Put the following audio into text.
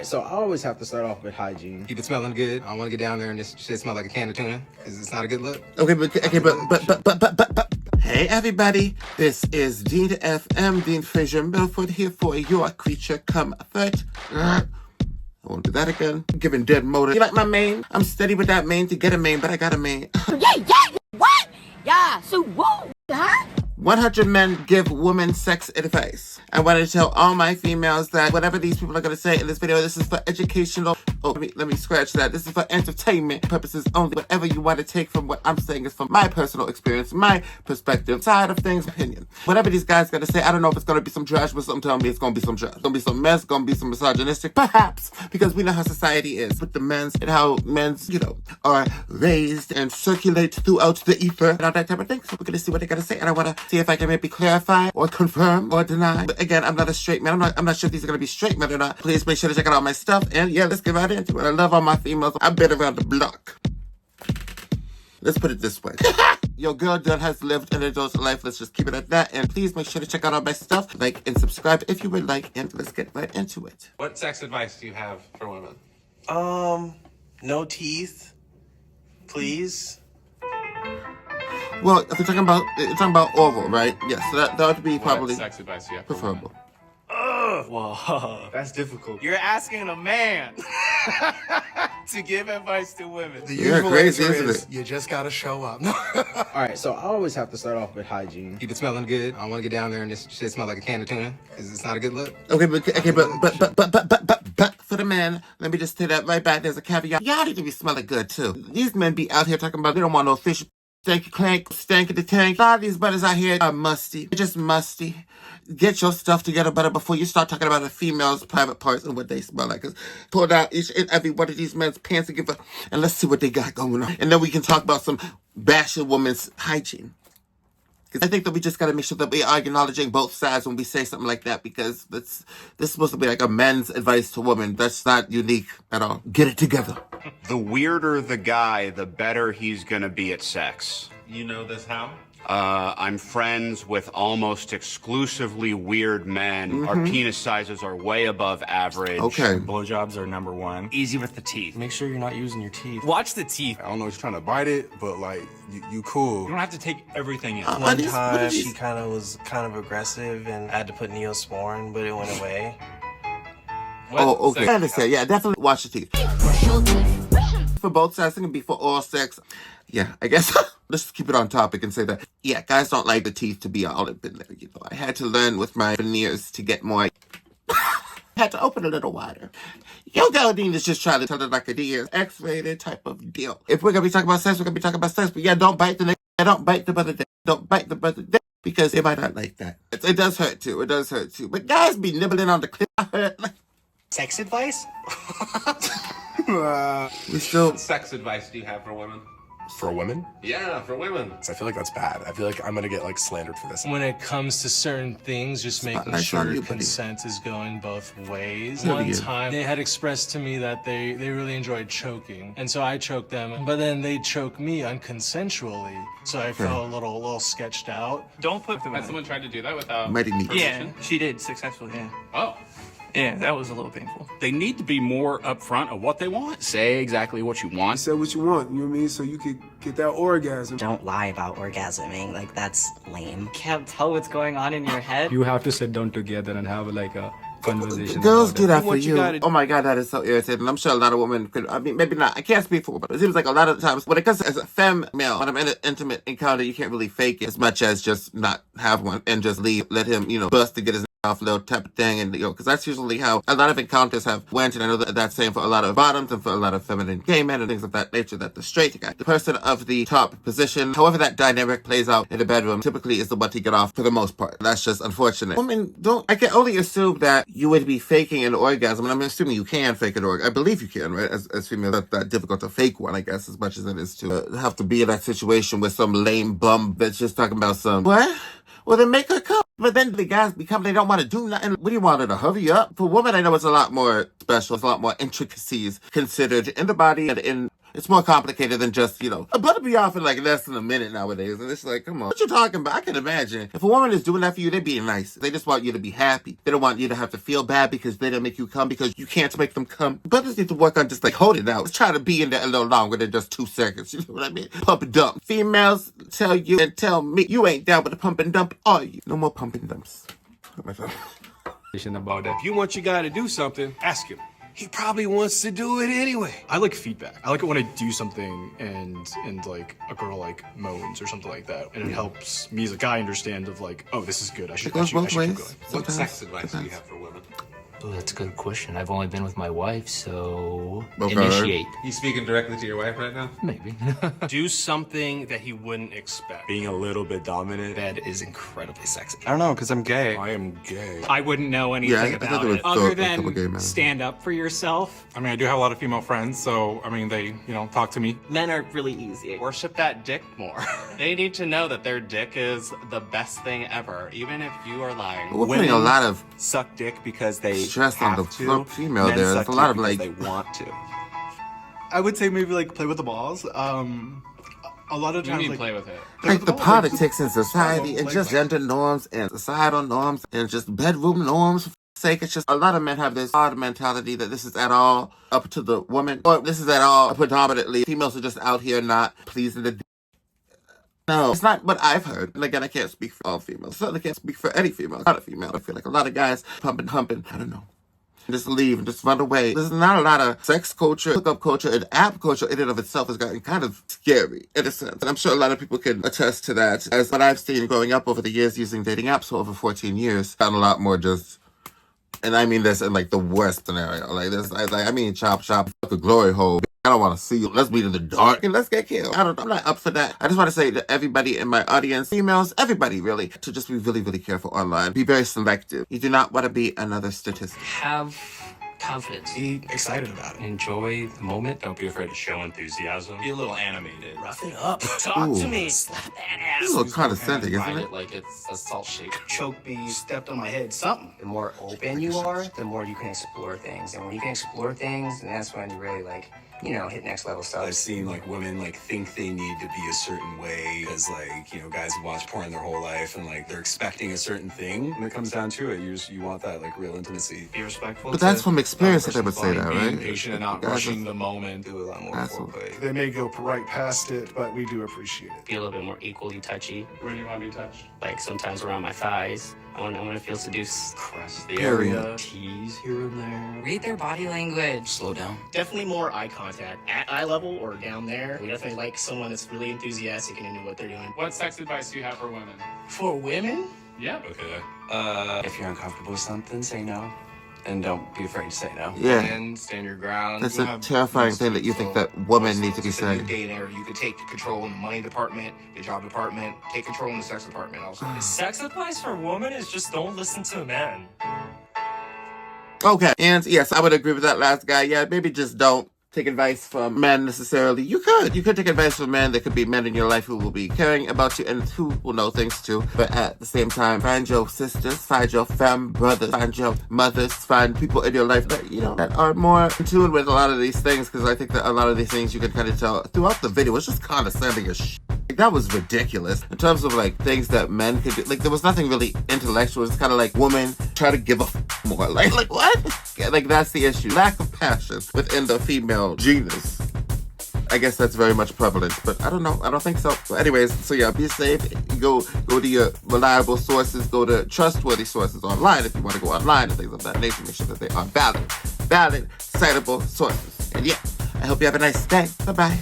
Alright, so I always have to start off with hygiene. Keep it smelling good. I don't want to get down there and this shit smell like a can of tuna. It's not a good look. Okay, but hey everybody, this is Dean FM, Deanfmofficial Milford here for your creature comfort. I won't do that again. Giving dead motor. You like my mane? I'm steady with that mane to get a mane, but I got a mane. What? Yeah, so whoa, huh? 100 men give women sex advice. I want to tell all my females that whatever these people are going to say in this video, this is for educational. Oh, let me scratch that. This is for entertainment purposes only. Whatever you want to take from what I'm saying is from my personal experience, my perspective, side of things, opinion. Whatever these guys got to say, I don't know if it's going to be some trash, but something telling me it's going to be some trash. It's going to be some mess, going to be some misogynistic, perhaps, because we know how society is with the men's and how men's, are raised and circulate throughout the ether and all that type of thing. So we're going to see what they got to say, and I want to see if I can maybe clarify or confirm or deny. But again, I'm not a straight man. I'm not sure if these are going to be straight men or not. Please make sure to check out all my stuff. And yeah, let's get right into it. I love all my females. I've been around the block. Let's put it this way. Your girl done has lived an adult life. Let's just keep it at that. And please make sure to check out all my stuff. Like and subscribe if you would like. And let's get right into it. What sex advice do you have for women? No teeth, please. Well, if you're talking about oral, right? Yes, so that would be probably What sex advice do you have for preferable. Whoa, that's difficult. You're asking a man to give advice to women. The You're usual crazy, answer isn't is it? you just gotta show up. Alright, so I always have to start off with hygiene. Keep it smelling good. I don't want to get down there and this shit smell like a can of tuna. It's not a good look. Okay, but for the men, let me just say that right back. There's a caveat. Y'all need to be smelling good too. These men be out here talking about they don't want no fish. Stanky clank, stanky the tank. A lot of these brothers out here are musty. They're just musty. Get your stuff together better before you start talking about a female's private parts and what they smell like. 'Cause pull down each and every one of these men's pants and let's see what they got going on. And then we can talk about some bashing woman's hygiene. I think that we just got to make sure that we are acknowledging both sides when we say something like that, because this is supposed to be like a men's advice to women. That's not unique at all. Get it together. The weirder the guy, the better he's gonna be at sex. You know this how? I'm friends with almost exclusively weird men. Our penis sizes are way above average. Okay. Blowjobs are number one. Easy with the teeth. Make sure you're not using your teeth. Watch the teeth. I don't know if you're trying to bite it, but like you cool. You don't have to take everything in. One time, she was kind of aggressive, and I had to put Neosporin, but it went away. Oh, okay. I understand. Yeah, definitely watch the teeth. For both sides, it can be for all sex. Yeah, I guess let's just keep it on topic and say that, yeah, guys don't like the teeth to be all up in there, I had to learn with my veneers to get more. Had to open a little wider. Yo, Dean is just trying to tell it like it is. X-rated type of deal. If we're going to be talking about sex, we're going to be talking about sex. But yeah, don't bite the neck. Don't bite the brother dick. Don't bite the brother dick. Because they might not like that. It does hurt too. It does hurt too. But guys be nibbling on the clip. I heard like... Sex advice? We still... What sex advice do you have for women? For women? Yeah, for women. I feel like that's bad. I feel like I'm gonna get like slandered for this. When it comes to certain things, just making Spotlight's on sure you, buddy. consent is going both ways. There One we go. time, they had expressed to me that they really enjoyed choking. And so I choked them, but then they choked me unconsensually. So I felt a little sketched out. Don't put them Has in. someone tried to do that without Mighty neat. Yeah, she did successfully, yeah. Oh. Yeah, that was a little painful. They need to be more upfront of what they want. Say exactly what you want. Say what you want, you know what I mean? So you could get that orgasm. Don't lie about orgasming, like that's lame. Can't tell what's going on in your head. You have to sit down together and have like a conversation. Girls do that for What you you. gotta- Oh my God, that is so irritating. I'm sure a lot of women could, I mean, maybe not. I can't speak for women, but it seems like a lot of times when it comes to as a femme male, when I'm in an intimate encounter, you can't really fake it as much as just not have one and just leave, let him, bust to get his off little type of thing, and because that's usually how a lot of encounters have went, and I know that that's same for a lot of bottoms and for a lot of feminine gay men and things of that nature, that the straight guy, the person of the top position, however that dynamic plays out in the bedroom, typically is the one to get off for the most part. That's just unfortunate. Women I can only assume that you would be faking an orgasm, and I'm assuming you can fake an orgasm. I believe you can, right? As females, that's that difficult to fake one, I guess, as much as it is to have to be in that situation with some lame bum that's just talking about some, what? Well, then make her come. But then the guys they don't want to do nothing. What do you want her to hurry up? For women, I know it's a lot more special. It's a lot more intricacies considered in the body and in It's more complicated than just, a butt will be off in like less than a minute nowadays. And it's like, come on, what you talking about? I can imagine. If a woman is doing that for you, they're being nice. They just want you to be happy. They don't want you to have to feel bad because they didn't make you come because you can't make them come. Brothers need to work on just like holding out. Let's try to be in there a little longer than just 2 seconds. You know what I mean? Pump and dump. Females tell you and tell me you ain't down with the pump and dump, are you? No more pump and dumps. About that. If you want your guy to do something, ask him. He probably wants to do it anyway. I like feedback. I like it when I do something and like a girl like moans or something like that, and it helps me as a guy understand of like, oh, this is good. I should keep going. What sex advice do you have for women? Oh, that's a good question. I've only been with my wife, so Okay. initiate. You speaking directly to your wife right now? Maybe. Do something that he wouldn't expect. Being a little bit dominant. That is incredibly sexy. I don't know, because I'm gay. I am gay. I wouldn't know anything I thought about there was it other a couple gay than men. stand up for yourself. I mean, I do have a lot of female friends, so I mean, they, talk to me. Men are really easy. Worship that dick more. They need to know that their dick is the best thing ever, even if you are lying. We're putting a lot of suck dick because they stress on the have to. female Men there. suck There's a lot dick of like. because they want to. I would say maybe like play with the balls. A lot of You times, mean like, play with it? Like the politics in society and just gender norms and societal norms and just bedroom norms. For sake, it's just a lot of men have this hard mentality that this is at all up to the woman, or this is at all predominantly females are just out here not pleasing the. No, it's not what I've heard. And again, I can't speak for all females. Certainly can't speak for any female. Not a female. I feel like a lot of guys pumping, humping. I don't know. Just leave and just run away. There's not a lot of sex culture, hookup culture, and app culture in and of itself has gotten kind of scary in a sense. And I'm sure a lot of people can attest to that. As what I've seen growing up over the years using dating apps for over 14 years, gotten a lot more just, and I mean this in like the worst scenario. Like this, I mean chop, fuck a glory hole. I don't want to see you. Let's meet in the dark and let's get killed. I'm not up for that. I just want to say to everybody in my audience, females, everybody really, to just be really, really careful online. Be very selective. You do not want to be another statistic. Have confidence. Be excited about it. Enjoy the moment. Don't be afraid to show enthusiasm. Be a little animated. Rough it up. Talk to me. Slap that ass. This is a little condescending, isn't Ride it? it like it's a salt shaker. Choke me. You stepped on my head. Something. The more open you are, the more you can explore things. And when you can explore things, then that's when you really hit next level stuff. I've seen like women like think they need to be a certain way because like guys have watched porn their whole life and like they're expecting a certain thing. When it comes down to it, you want that like real intimacy. Be respectful. But that's from experience that they would say that, Being right? patient and not Guys rushing are- the moment. Do a lot more Asshole. foreplay. They may go right past it, but we do appreciate it. Be a little bit more equally touchy. Where do you want to be touched? Like sometimes around my thighs. I want to feel seduced. Caress the Period. area. Tease here and there. Read their body language. Slow down. Definitely more eye contact. At eye level or down there. We definitely like someone that's really enthusiastic and into what they're doing. What sex advice do you have for women? For women? Yeah. Okay. If you're uncomfortable with something, say no. And don't be afraid to say no. Yeah. And stand your ground. That's You a have terrifying thing that you think that women need to be It's a new saying. day and era. You could take control in the money department, the job department, take control in the sex department also. Sex advice for women is just don't listen to men. Okay, and yes, I would agree with that last guy. Yeah, maybe just don't take advice from men necessarily. You could take advice from men. There could be men in your life who will be caring about you and who will know things too. But at the same time, find your sisters, find your femme brothers, find your mothers, find people in your life that, that are more in tune with a lot of these things. Because I think that a lot of these things you can kind of tell throughout the video. It's just condescending as shit. Like, that was ridiculous. In terms of like things that men could do, like there was nothing really intellectual. It's kind of like women try to give a more. Like what? Yeah, like that's the issue. Lack of passion within the female genus. I guess that's very much prevalent, but I don't know. I don't think so. But anyways, so yeah, be safe. Go to your reliable sources. Go to trustworthy sources online if you want to go online and things of that nature. Make sure that they are valid, citable sources. And yeah, I hope you have a nice day. Bye-bye.